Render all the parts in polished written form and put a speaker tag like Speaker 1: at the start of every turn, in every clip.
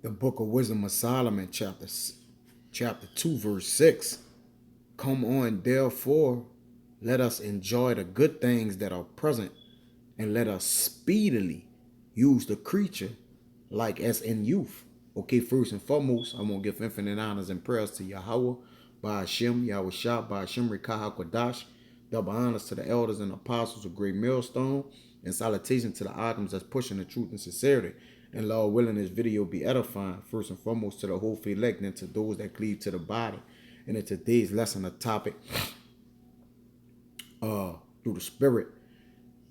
Speaker 1: The Book of Wisdom of Solomon, chapter 2, verse 6. Come on, therefore, let us enjoy the good things that are present, and let us speedily use the creature like as in youth. Okay, first and foremost, I'm going to give infinite honors and prayers to Yahweh, by Hashem, Yahweh Shah, by Hashem, Rekah HaKodash. Double honors to the elders and apostles of Great Millstone, and salutation to the items that's pushing the truth and sincerity. And Lord willing, this video be edifying, first and foremost to the whole elect and to those that cleave to the body. And in today's lesson, the topic, through the spirit,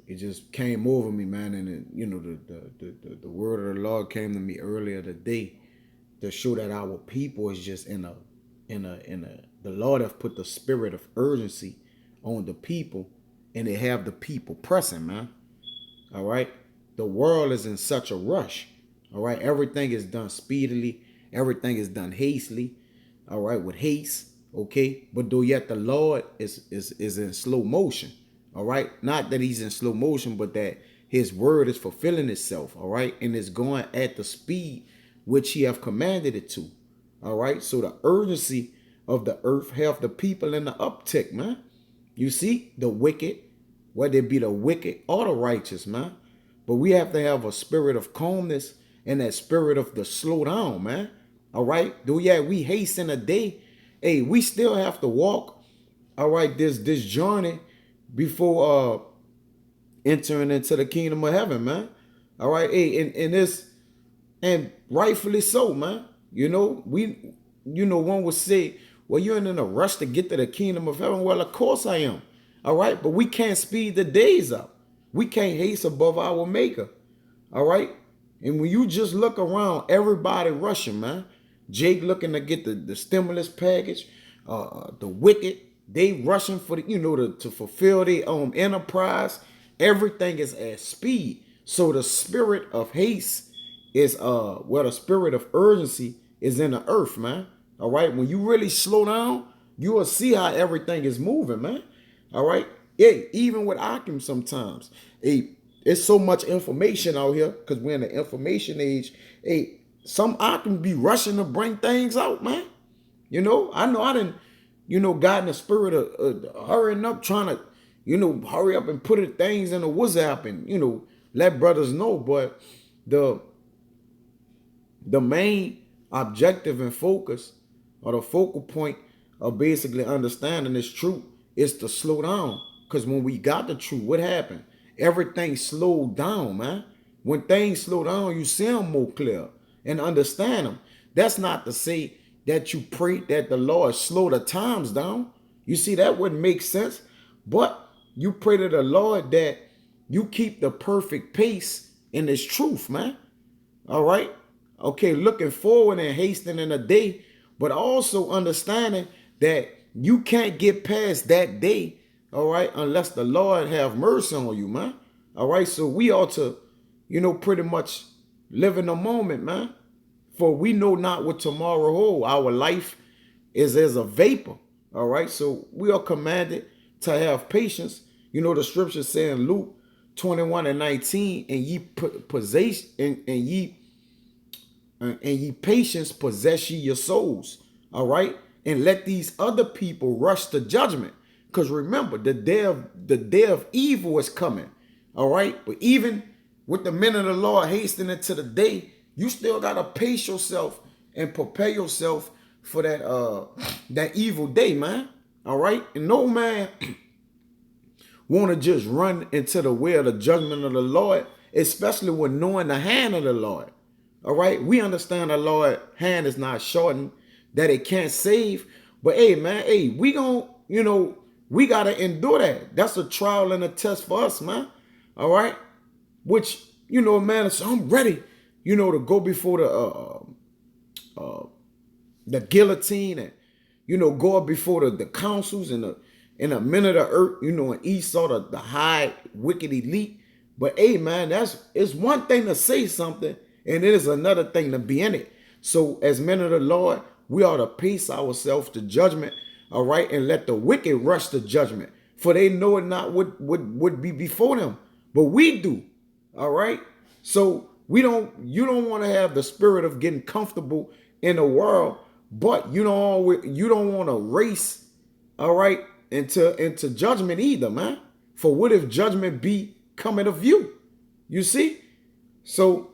Speaker 1: it just came over me, man. And it, the word of the Lord came to me earlier today to show that our people is just the Lord have put the spirit of urgency on the people, and they have the people pressing, man. All right. The world is in such a rush. All right. Everything is done speedily. Everything is done hastily. All right. With haste. Okay. But though yet the Lord is in slow motion. All right. Not that he's in slow motion, but that his word is fulfilling itself. All right. And it's going at the speed which he have commanded it to. All right. So the urgency of the earth have the people in the uptick, man. You see, the wicked, whether it be the wicked or the righteous, man. But we have to have a spirit of calmness and that spirit of the slow down, man. All right. Though yeah, we hasten a day. Hey, we still have to walk. All right, this journey before entering into the kingdom of heaven, man. All right. Hey, and this, and rightfully so, man. One would say, well, you're in a rush to get to the kingdom of heaven. Well, of course I am. All right. But we can't speed the days up. We can't haste above our maker. All right. And when you just look around, everybody rushing, man. Jake looking to get the stimulus package. The wicked, they rushing for to fulfill their enterprise. Everything is at speed. So the spirit of haste is the spirit of urgency is in the earth, man. All right. When you really slow down, you will see how everything is moving, man. All right. Hey, even with Akim sometimes, hey, it's so much information out here because we're in the information age. Hey, some Akim be rushing to bring things out, man. I know I didn't, got in the spirit of hurrying up, trying to, hurry up and put things in the WhatsApp and, let brothers know. But the main objective and focus, or the focal point of basically understanding this truth, is to slow down. Because when we got the truth, what happened? Everything slowed down, man. When things slow down, you see them more clear and understand them. That's not to say that you pray that the Lord slow the times down. You see, that wouldn't make sense. But you pray to the Lord that you keep the perfect pace in this truth, man. All right? Okay, looking forward and hastening a day, but also understanding that you can't get past that day, all right, unless the Lord have mercy on you, man. All right, so we ought to, pretty much live in the moment, man. For we know not what tomorrow holds. Our life is as a vapor, all right? So we are commanded to have patience. The scripture saying Luke 21:19, and ye possess and ye patience possess ye your souls. All right. And let these other people rush to judgment. Because remember, the day of evil is coming. All right. But even with the men of the Lord hastening to the day, you still gotta pace yourself and prepare yourself for that evil day, man. All right. And no man want to just run into the way of the judgment of the Lord, especially when knowing the hand of the Lord. All right. We understand the Lord's hand is not shortened, that it can't save. But hey, man, hey, we got to endure that. That's a trial and a test for us, man. All right. Which, man, so I'm ready, to go before the guillotine and, go up before the councils and the men of the earth, and Esau, the high wicked elite. But hey, man, it's one thing to say something, and it is another thing to be in it. So as men of the Lord, we ought to pace ourselves to judgment, all right, and let the wicked rush to judgment, for they know it not would be before them, but we do, all right. So You don't want to have the spirit of getting comfortable in the world, but you don't want to race, all right, into judgment either, man. For what if judgment be coming of you? You see? So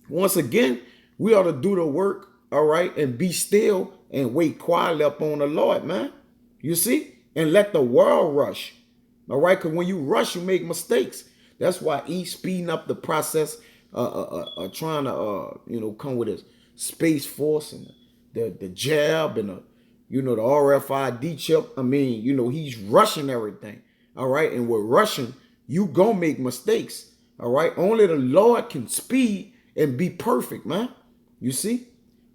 Speaker 1: once again, we ought to do the work, all right, and be still and wait quietly up on the Lord, man. You see? And let the world rush. All right, because when you rush, you make mistakes. That's why he's speeding up the process, trying to come with his space force and the jab and the RFID chip. I mean, he's rushing everything. All right, and with rushing, you gonna make mistakes. All right, only the Lord can speed and be perfect, man. You see?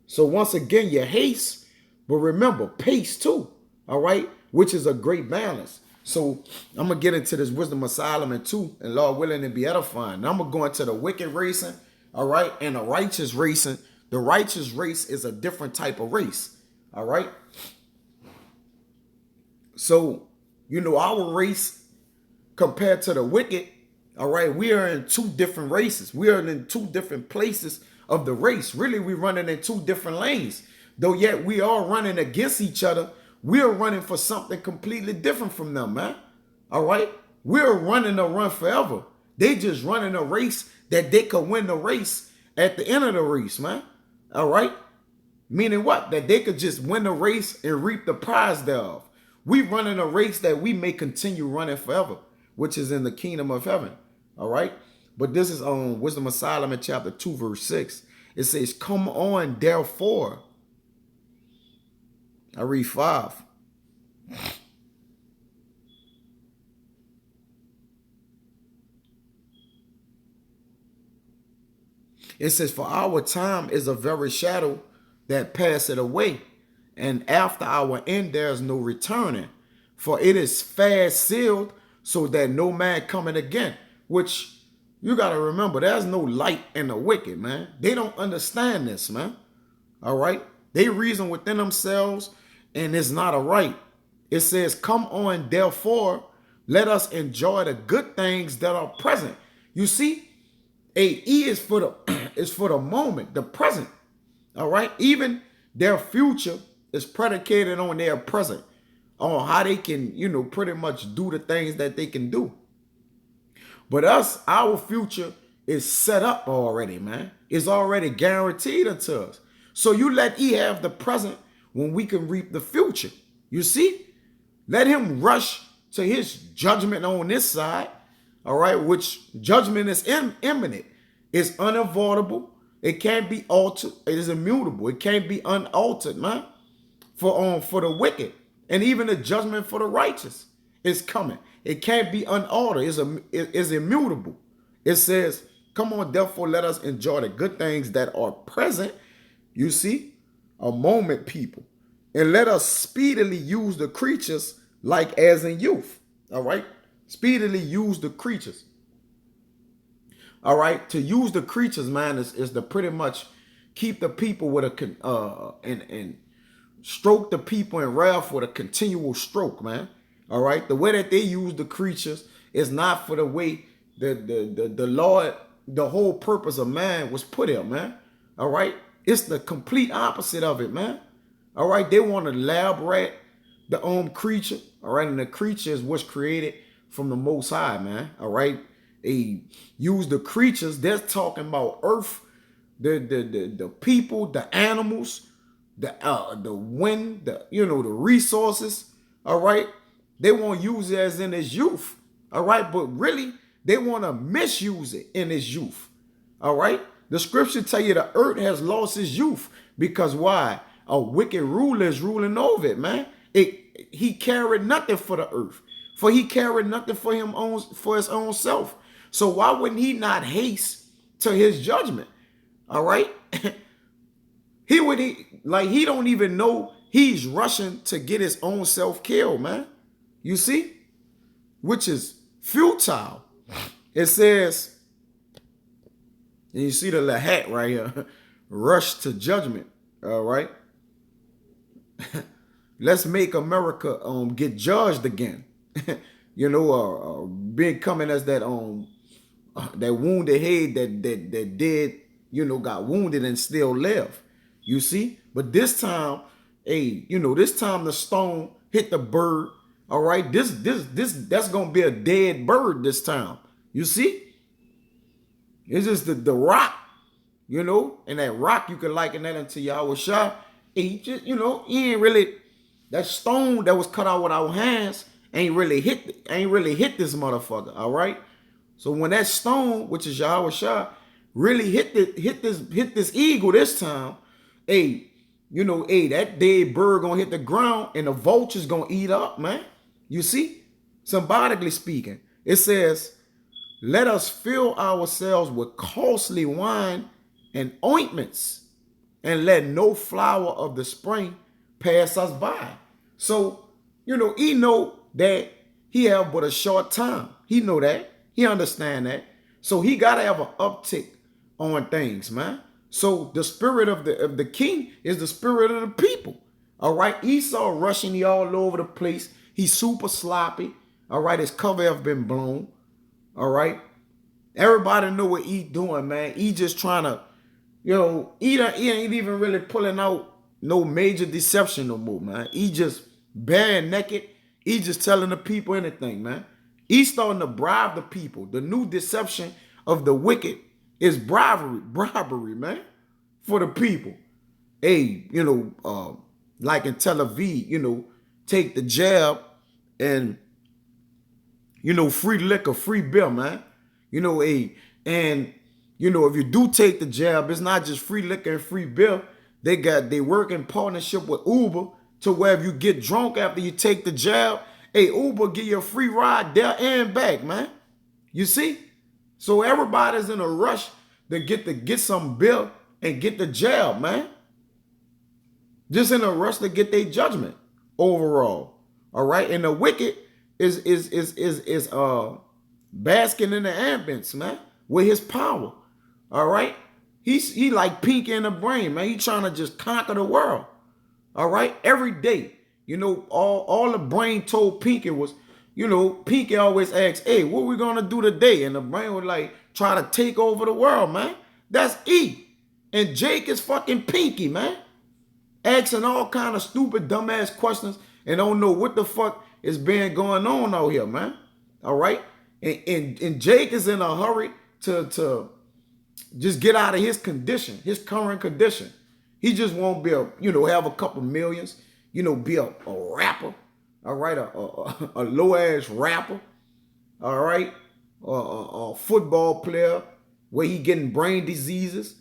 Speaker 1: So once again, you haste, but remember, pace too. All right, which is a great balance. So I'm gonna get into this wisdom of Solomon too, and Lord willing to be edifying. Now I'm gonna go into the wicked racing, all right, and the righteous racing. The righteous race is a different type of race, all right. So our race compared to the wicked, all right, we are in two different races. We are in two different places of the race. Really, we're running in two different lanes, though yet we are running against each other. We're running for something completely different from them, man. All right? We're running a run forever. They just running a race that they could win the race at the end of the race, man. All right? Meaning what? That they could just win the race and reap the prize thereof. We running a race that we may continue running forever, which is in the kingdom of heaven. All right? But this is on Wisdom of Solomon chapter 2, verse 6. It says, come on, therefore. I read 5. It says, for our time is a very shadow that passeth away, and after our end there is no returning. For it is fast sealed, so that no man cometh again. Which you got to remember, there's no light in the wicked, man. They don't understand this, man. All right? They reason within themselves, and it's not a right. It says, come on, therefore, let us enjoy the good things that are present. You see, E is for the is for the moment, the present. All right? Even their future is predicated on their present, on how they can, pretty much do the things that they can do. But us, our future is set up already, man. It's already guaranteed unto us. So you let E have the present when we can reap the future. You see? Let him rush to his judgment on this side, all right, which judgment is imminent. It's unavoidable. It can't be altered. It is immutable. It can't be unaltered, man, for the wicked. And even the judgment for the righteous is coming. It can't be unaltered. It's immutable. It says, come on, therefore, let us enjoy the good things that are present. You see? A moment, people. And let us speedily use the creatures like as in youth. All right? Speedily use the creatures. All right? To use the creatures, man, is to pretty much keep the people with and stroke the people in wrath with a continual stroke, man. All right? The way that they use the creatures is not for the way the Lord, the whole purpose of man was put here, man. All right? It's the complete opposite of it, man. All right, they want to lab rat the creature. All right, and the creature is what's created from the Most High, man. All right, they use the creatures. They're talking about earth, the people, the animals, the wind, the resources. All right, they won't use it as in its youth. All right, but really they want to misuse it in its youth. All right. The scripture tell you the earth has lost its youth because why? A wicked ruler is ruling over it, man. He carried nothing for the earth, for he carried nothing for his own self. So why wouldn't he not haste to his judgment? All right, he don't even know he's rushing to get his own self killed, man. You see, which is futile. It says. And you see the little hat right here. Rush to judgment. All right. Let's make America get judged again. Being coming as that that wounded head that did, got wounded and still live. You see? But this time, hey, this time the stone hit the bird. All right, this that's gonna be a dead bird this time. You see? It's just the rock, and that rock you could liken that into Yahweh Shah. He just, he ain't really, that stone that was cut out with our hands ain't really hit this motherfucker. All right. So when that stone, which is Yahweh Shah, really hit this eagle this time, hey, that dead bird gonna hit the ground and the vulture's gonna eat up, man. You see? Symbolically speaking, it says, let us fill ourselves with costly wine and ointments, and let no flower of the spring pass us by. So, he know that he have but a short time. He know that. He understand that. So he got to have an uptick on things, man. So the spirit of the king is the spirit of the people. All right. Esau rushing he all over the place. He's super sloppy. All right. His cover have been blown. All right. Everybody know what he doing, man. He just trying to, he ain't even really pulling out no major deception no more, man. He just bare naked. He just telling the people anything, man. He's starting to bribe the people. The new deception of the wicked is bribery, man, for the people. Hey, like in Tel Aviv, take the jab and, free liquor, free bill, man. And if you do take the jab, it's not just free liquor and free bill. They work in partnership with Uber to where if you get drunk after you take the jab, hey, Uber give you a free ride there and back, man. You see? So everybody's in a rush to get some bill and get the jab, man. Just in a rush to get their judgment overall. All right. And the wicked is basking in the ambience, man, with his power. All right. He like Pinky in the brain, man. He trying to just conquer the world. All right. Every day. All the brain told Pinky was, Pinky always asks, hey, what we gonna do today? And the brain would like try to take over the world, man. That's E. And Jake is fucking Pinky, man. Asking all kind of stupid, dumbass questions and don't know what the fuck is being going on out here, man. All right. And Jake is in a hurry to just get out of his condition, his current condition. He just won't be have a couple millions, be a rapper, all right, a low ass rapper, all right, a football player where he getting brain diseases.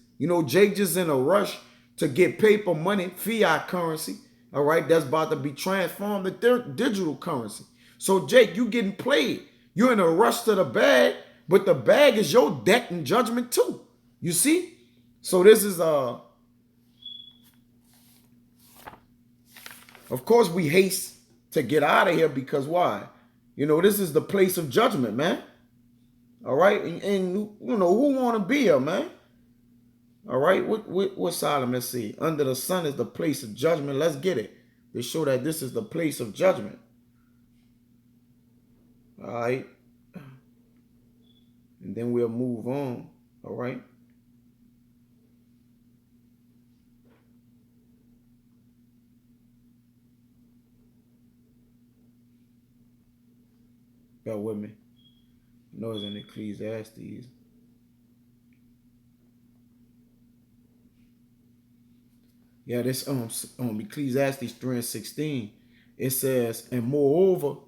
Speaker 1: Jake just in a rush to get paper money, fiat currency, all right, that's about to be transformed to digital currency. So Jake, you getting played. You're in a rush to the bag, but the bag is your debt and judgment too. You see? So this is of course we haste to get out of here because why? This is the place of judgment, man. All right? And who want to be here, man? All right? What Solomon say? Under the sun is the place of judgment. Let's get it. To show that this is the place of judgment. All right. And then we'll move on. All right. Bear with me. I know it's in Ecclesiastes. Yeah, this Ecclesiastes 3:16. It says, and moreover,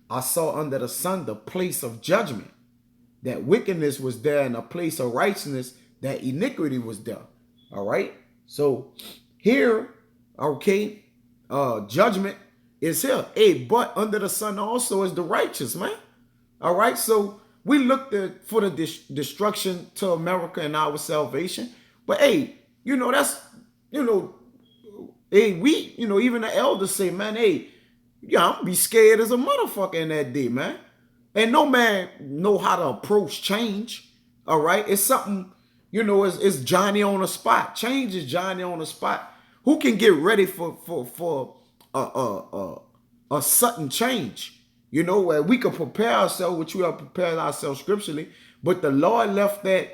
Speaker 1: I saw under the sun the place of judgment, that wickedness was there, and a place of righteousness, that iniquity was there. All right. So here, okay, judgment is here. Hey, but under the sun also is the righteous, man. All right. So we looked for the destruction to America and our salvation. But hey, that's, hey, we, even the elders say, man, hey, I'm gonna be scared as a motherfucker in that day, man. And no man know how to approach change. All right. It's something, it's Johnny on the spot. Change is Johnny on the spot. Who can get ready for a sudden change? Where we can prepare ourselves, which we have prepared ourselves scripturally, But the Lord left that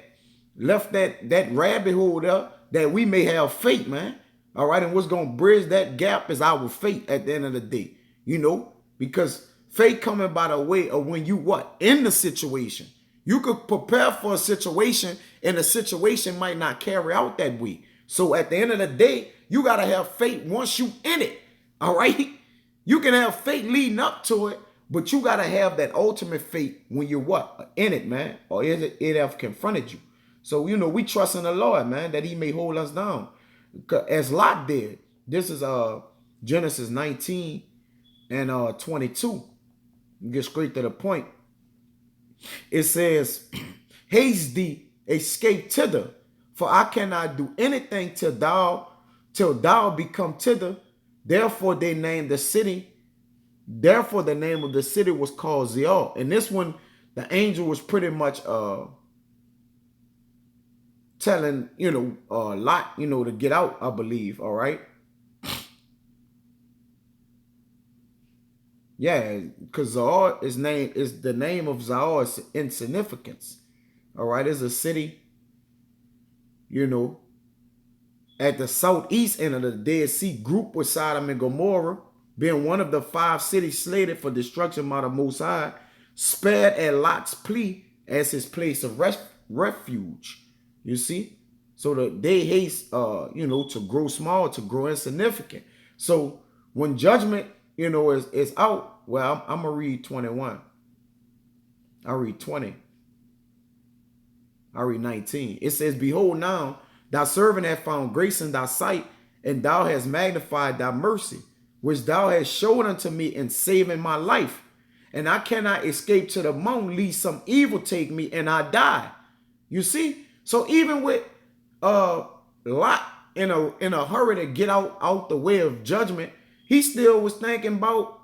Speaker 1: rabbit hole there that we may have faith, man. All right, and what's gonna bridge that gap is our faith at the end of the day. Because faith coming by the way of when you what in the situation. You could prepare for a situation, and the situation might not carry out that way. So at the end of the day, you gotta have faith once you in it. All right, you can have faith leading up to it, but you gotta have that ultimate faith when you're what in it, man, or it have confronted you. So we trust in the Lord, man, that He may hold us down, as Lot did. This is Genesis 19 and 22. Get straight to the point. It says, "Haste thee, escape thither, for I cannot do anything till thou become thither." Therefore they named the city. Therefore the name of the city was called Zion. And this one, the angel was pretty much telling Lot to get out, I believe. All right. Yeah, because Zoar is the name of Zoar is insignificance. All right, it's a city, at the southeast end of the Dead Sea, group with Sodom and Gomorrah, being one of the 5 cities slated for destruction by the Most High, spared at Lot's plea as his place of refuge. You see, so they haste, to grow small, to grow insignificant. So when judgment is out. Well, I'm gonna read 21. I read 20. I read 19. It says, "Behold, now thy servant hath found grace in thy sight, and thou hast magnified thy mercy, which thou hast showed unto me in saving my life. And I cannot escape to the mountain, lest some evil take me and I die." You see? So even with Lot in a hurry to get out the way of judgment, he still was thinking about,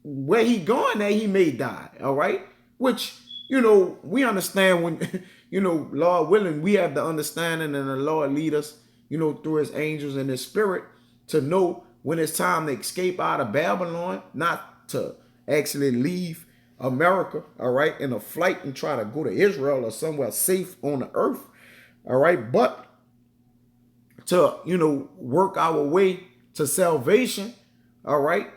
Speaker 1: where he going that he may die. All right. Which, we understand when, Lord willing, we have the understanding, and the Lord lead us, through his angels and his spirit to know when it's time to escape out of Babylon, not to actually leave America, all right, in a flight and try to go to Israel or somewhere safe on the earth. All right. But to, work our way to salvation. All right.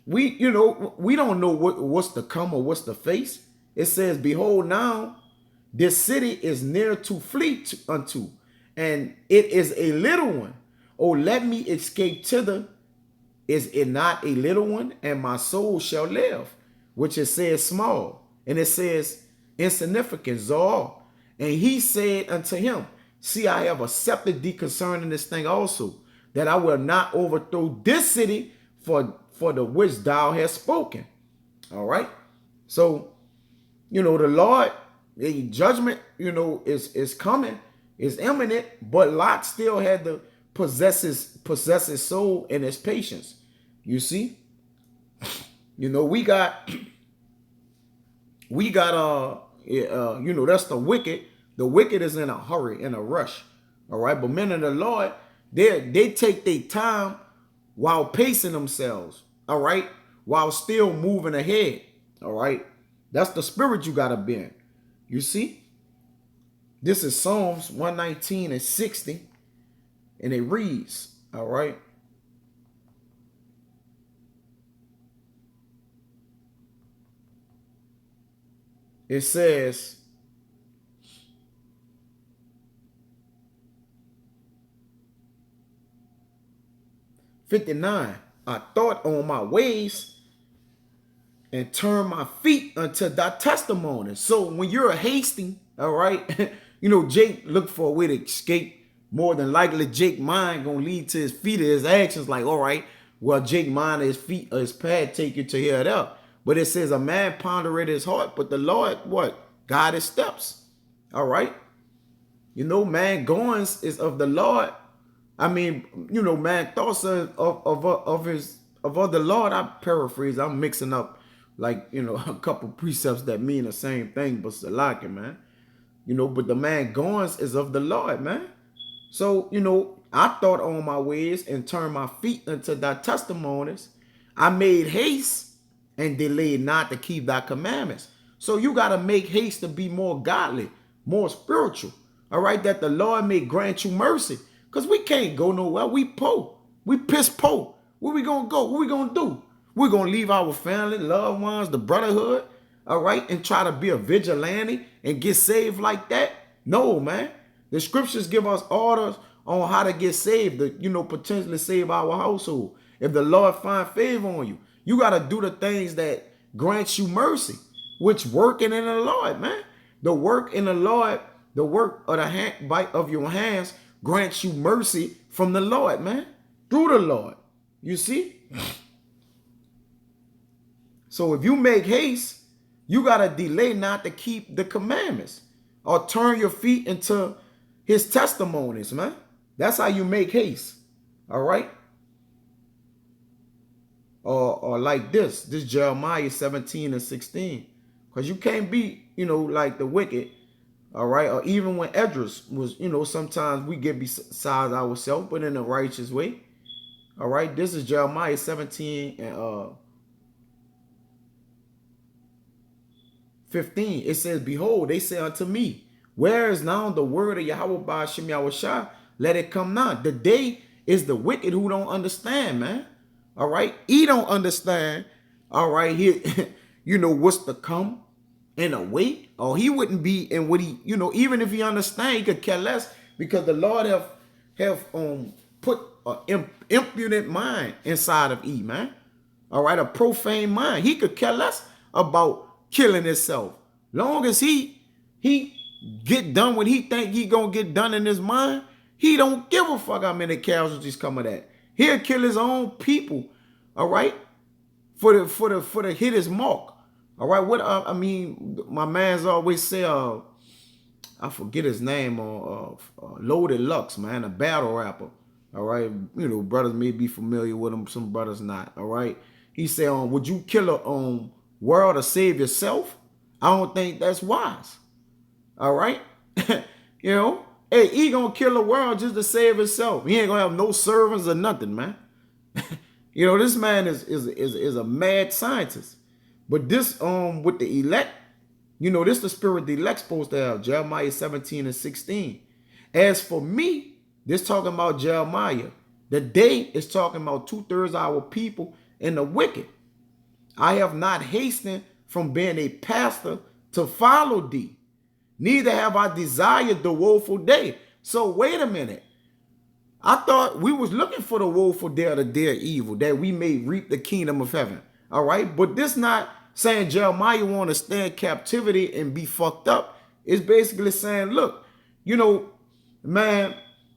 Speaker 1: We don't know what's to come or what's to face. It says, "Behold, now this city is near to flee unto, and it is a little one. Oh, let me escape thither. Is it not a little one? And my soul shall live." Which it says small, and it says insignificant, Zoar. And he said unto him, "See, I have accepted thee concerning this thing also, that I will not overthrow this city for the which thou hast spoken." All right. So, the Lord, the judgment, is coming, is imminent, but Lot still had to possess his soul and his patience. You see? We got that's the wicked. The wicked is in a hurry, in a rush. All right. But men of the Lord, they take their time while pacing themselves. All right. While still moving ahead. All right. That's the spirit you got to be in. You see? This is Psalms 119 and 60. And it reads, all right. It says, "59, I thought on my ways and turned my feet unto thy testimony." So when you're hasty, all right, Jake looked for a way to escape. More than likely, Jake mind gonna lead to his feet or his actions. Like, all right, well, Jake mind or his feet or his pad take you to here and there. But it says, "A man pondereth his heart, but the Lord," what? "Guide his steps." All right. Man goings is of the Lord. I mean, man thoughts of the Lord. I paraphrase. I'm mixing up like, a couple precepts that mean the same thing, but Salaki, man. But the man goings is of the Lord, man. So, I thought on my ways and turned my feet unto thy testimonies. I made haste and delayed not to keep thy commandments. So you got to make haste to be more godly, more spiritual. All right, that the Lord may grant you mercy. Because we can't go nowhere. We poor. We piss poor. Where we going to go? What we going to do? We're going to leave our family, loved ones, the brotherhood, all right, and try to be a vigilante and get saved like that? No, man. The scriptures give us orders on how to get saved, to, potentially save our household. If the Lord find favor on you, you got to do the things that grants you mercy, which working in the Lord, man. The work in the Lord, the work of the hand, bite of your hands grants you mercy from the Lord, man, through the Lord. You see? So if you make haste, you got to delay not to keep the commandments or turn your feet into his testimonies, man. That's how you make haste. All right? Or like this Jeremiah 17 and 16. Because you can't be, like the wicked. All right? Or even when Esdras was, sometimes we get beside ourselves, but in a righteous way. All right? This is Jeremiah 17 and 15. It says, behold, they say unto me, where is now the word of Yahweh by Hashem Yahushua? Let it come now. The day is the wicked who don't understand, man. All right. He don't understand. All right. Here, what's to come in a wait. Or he wouldn't be in what he, even if he understand, he could care less because the Lord have put an impudent mind inside of E, man. All right. A profane mind. He could care less about killing himself. Long as he get done what he think he gonna get done in his mind, he don't give a fuck how many casualties come of that. He'll kill his own people, all right, for the hit his mark, all right. What I mean, my man's always say, I forget his name, Loaded Lux, man, a battle rapper, all right. Brothers may be familiar with him, some brothers not, all right. He said, would you kill a world to save yourself? I don't think that's wise. All right. Hey, he gonna kill the world just to save himself. He ain't gonna have no servants or nothing, man. This man is a mad scientist. But this with the elect, this the spirit the elect supposed to have. Jeremiah 17 and 16. As for me, this talking about Jeremiah. The day is talking about 2/3 of our people and the wicked. I have not hastened from being a pastor to follow thee. Neither have I desired the woeful day. So wait a minute. I thought we was looking for the woeful day of the day of evil, that we may reap the kingdom of heaven. All right. But this not saying Jeremiah want to stay in captivity and be fucked up. It's basically saying, look, man,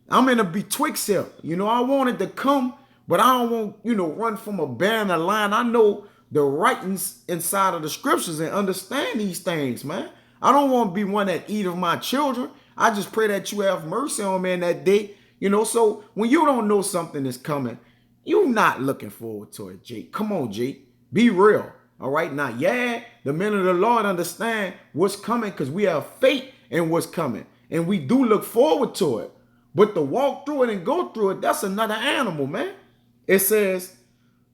Speaker 1: I'm in a betwixt here. I wanted to come, but I don't want, run from a barren line. I know the writings inside of the scriptures and understand these things, man. I don't want to be one that eat of my children. I just pray that you have mercy on me in that day. So when you don't know something is coming, you're not looking forward to it, Jake. Come on, Jake. Be real. All right. Now, the men of the Lord understand what's coming because we have faith in what's coming. And we do look forward to it. But to walk through it and go through it, that's another animal, man. It says,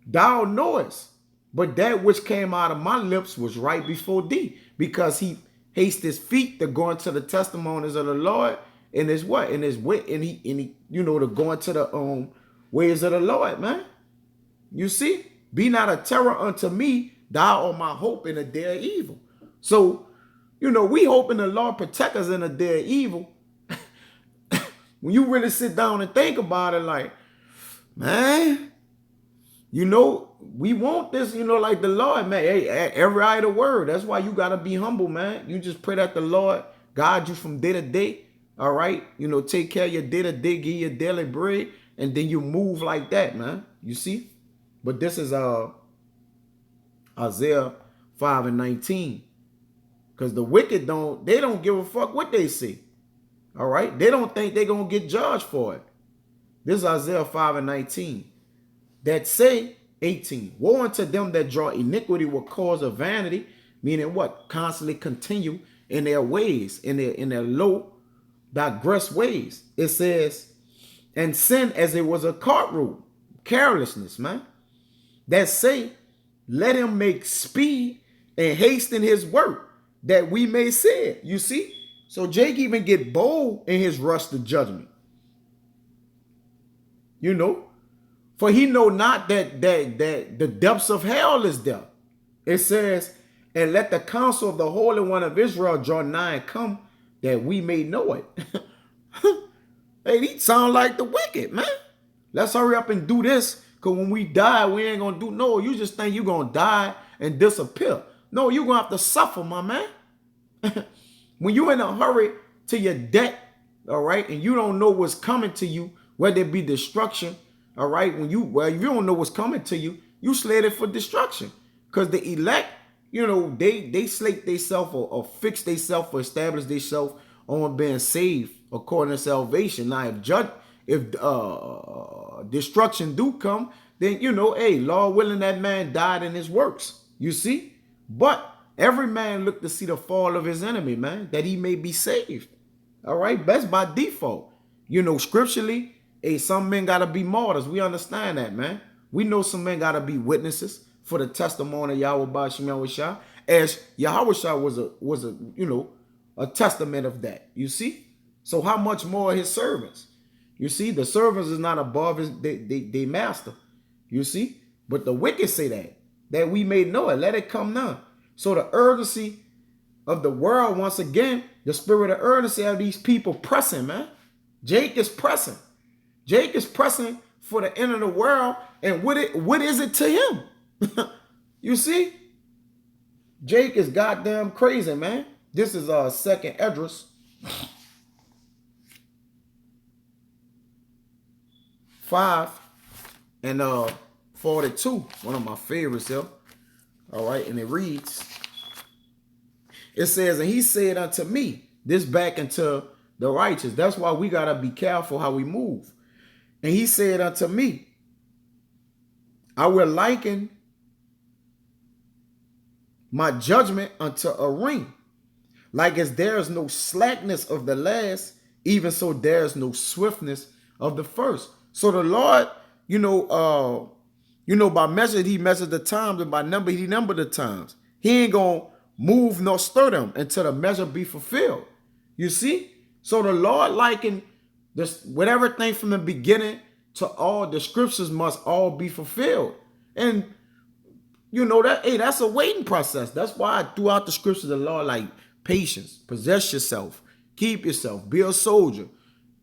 Speaker 1: thou knowest, but that which came out of my lips was right before thee, because he haste his feet to go into the testimonies of the Lord, and his what? And his wit, and he to go into the ways of the Lord, man. You see? Be not a terror unto me, thou art my hope in the day of evil. So, we hoping the Lord protect us in the day of evil. When you really sit down and think about it, like, man, we want this, like the Lord, man. Hey, every idle word. That's why you got to be humble, man. You just pray that the Lord guide you from day to day. All right. Take care of your day to day, give you your daily bread, and then you move like that, man. You see? But this is Isaiah 5 and 19. Because the wicked don't give a fuck what they say. All right. They don't think they're going to get judged for it. This is Isaiah 5 and 19. That say, 18, woe unto them that draw iniquity with cause of vanity, meaning what? Constantly continue in their ways, in their low, digress ways. It says, and sin as it was a cart road, carelessness, man. That say, let him make speed and hasten his work. that we may see it. You see? So Jake even get bold in his rush to judgment. You know? For he know not that the depths of hell is there. It says, and let the counsel of the Holy One of Israel draw nigh and come, that we may know it. Hey, these sound like the wicked, man. Let's hurry up and do this, because when we die, we ain't going to do no. You just think you're going to die and disappear. No, you're going to have to suffer, my man. When you're in a hurry to your debt, all right, and you don't know what's coming to you, whether it be destruction, all right, if you don't know what's coming to you, you slated for destruction. Because the elect, you know, they slate themselves or fix themselves or establish themselves on being saved according to salvation. Now, if destruction do come, then, you know, hey, Lord willing, that man died in his works. You see? But every man look to see the fall of his enemy, man, that he may be saved. All right? That's by default. You know, scripturally, hey, some men got to be martyrs. We understand that, man. We know some men got to be witnesses for the testimony of Yahweh Bashim Yahushua, as Yahushua was a you know, a testament of that. You see? So how much more his servants? You see, the servants is not above his they master. You see? But the wicked say that we may know it. Let it come now. So the urgency of the world, once again, the spirit of urgency of these people pressing, man. Jake is pressing. Jake is pressing for the end of the world. And what is it to him? You see? Jake is goddamn crazy, man. This is second Esdras 5 and 42. One of my favorites here. All right, and it reads. It says, and he said unto me, this back into the righteous. That's why we gotta be careful how we move. And he said unto me, I will liken my judgment unto a ring. Like as there is no slackness of the last, even so there is no swiftness of the first. So the Lord, by measure, he measured the times, and by number, he numbered the times. He ain't gonna move nor stir them until the measure be fulfilled. You see? So the Lord likened this with everything from the beginning to all the scriptures must all be fulfilled. And you know that, hey, that's a waiting process. That's why throughout the scriptures, the Lord like patience, possess yourself, keep yourself, be a soldier,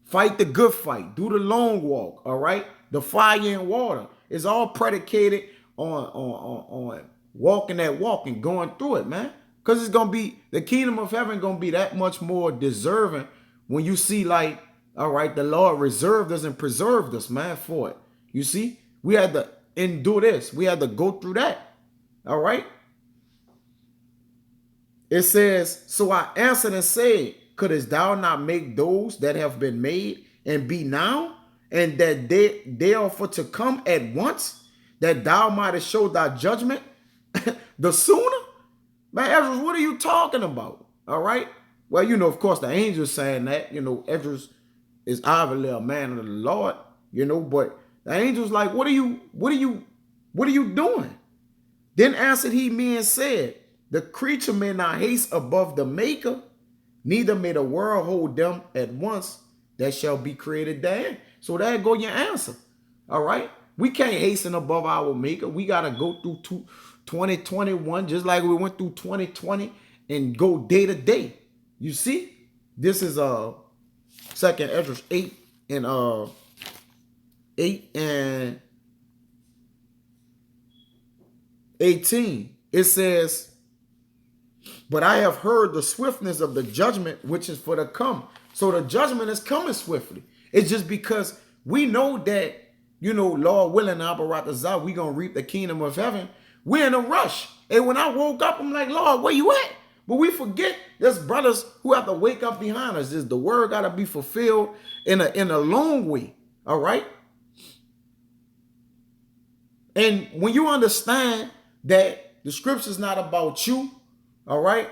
Speaker 1: fight the good fight, do the long walk. All right, the fire and water is all predicated on walking that walk and going through it, man. Because it's gonna be the kingdom of heaven gonna be that much more deserving when you see like, all right, the Lord reserved us and preserved us, man, for it. You see, we had to endure this. We had to go through that. All right. It says, so I answered and said, couldst thou not make those that have been made and be now, and that they are for to come at once, that thou mightest show thy judgment the sooner? Man, Esdras, what are you talking about? All right. Well, of course, the angels saying that, Esdras is obviously a man of the Lord, but the angels like, what are you doing? Then answered he me and said, the creature may not haste above the maker, neither may the world hold them at once that shall be created therein. So there go your answer. All right. We can't hasten above our maker. We got to go through 2021, just like we went through 2020 and go day to day. You see, this is second Esdras 8 and 18. It says, but I have heard the swiftness of the judgment which is for to come. So the judgment is coming swiftly. It's just because we know that, Lord willing, Abaratazah, we going to reap the kingdom of heaven. We're in a rush. And when I woke up, I'm like, Lord, where you at? But we forget there's brothers who have to wake up behind us. The word got to be fulfilled in a long way. All right. And when you understand that the scripture is not about you, all right,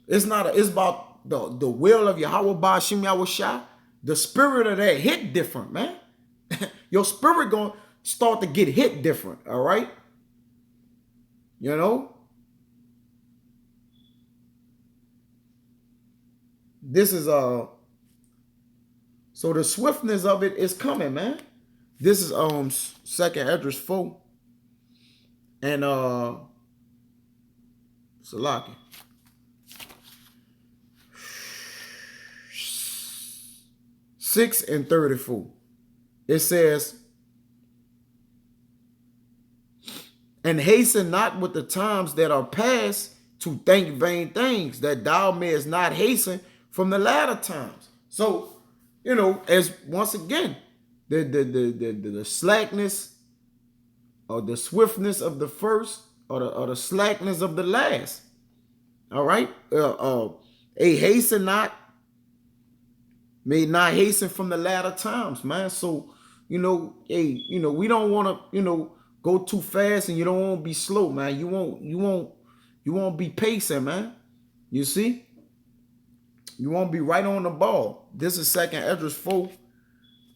Speaker 1: it's about the will of Yahweh Bashim Yahushua. The spirit of that hit different, man. Your spirit gonna start to get hit different, all right? this is so the swiftness of it is coming, man. This is second Esdras 4 and Salaki 6 and 34. It says, and hasten not with the times that are past to think vain things, that thou mayest not hasten from the latter times. So, as once again, the slackness or the swiftness of the first or the slackness of the last. All right. A hasten not, may not hasten from the latter times, man. So, we don't want to, go too fast, and you don't want to be slow, man. You won't be pacing, man. You see? You won't be right on the ball. This is second Esdras 4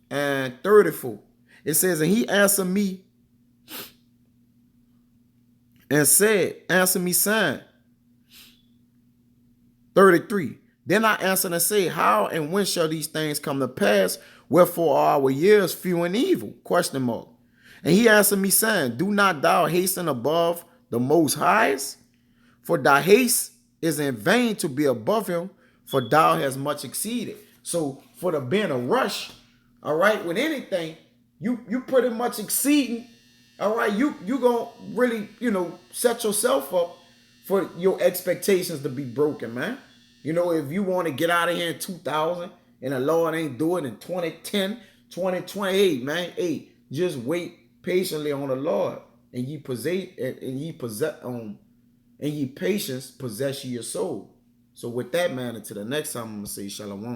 Speaker 1: and 34. It says, and he answered me and said, answer me, son. 33. Then I answered and said, how and when shall these things come to pass? Wherefore are our years few and evil? Question mark. And he answered me, saying, do not thou hasten above the Most Highest? For thy haste is in vain to be above him, for thou hast much exceeded. So for the being a rush, all right, with anything, you pretty much exceeding, all right, you gonna really, set yourself up for your expectations to be broken, man. If you want to get out of here in 2000 and the Lord ain't do it in 2010, 2028, man, hey, just wait patiently on the Lord, and ye patience possess your soul. So with that, man, until the next time, I'm gonna say shalom.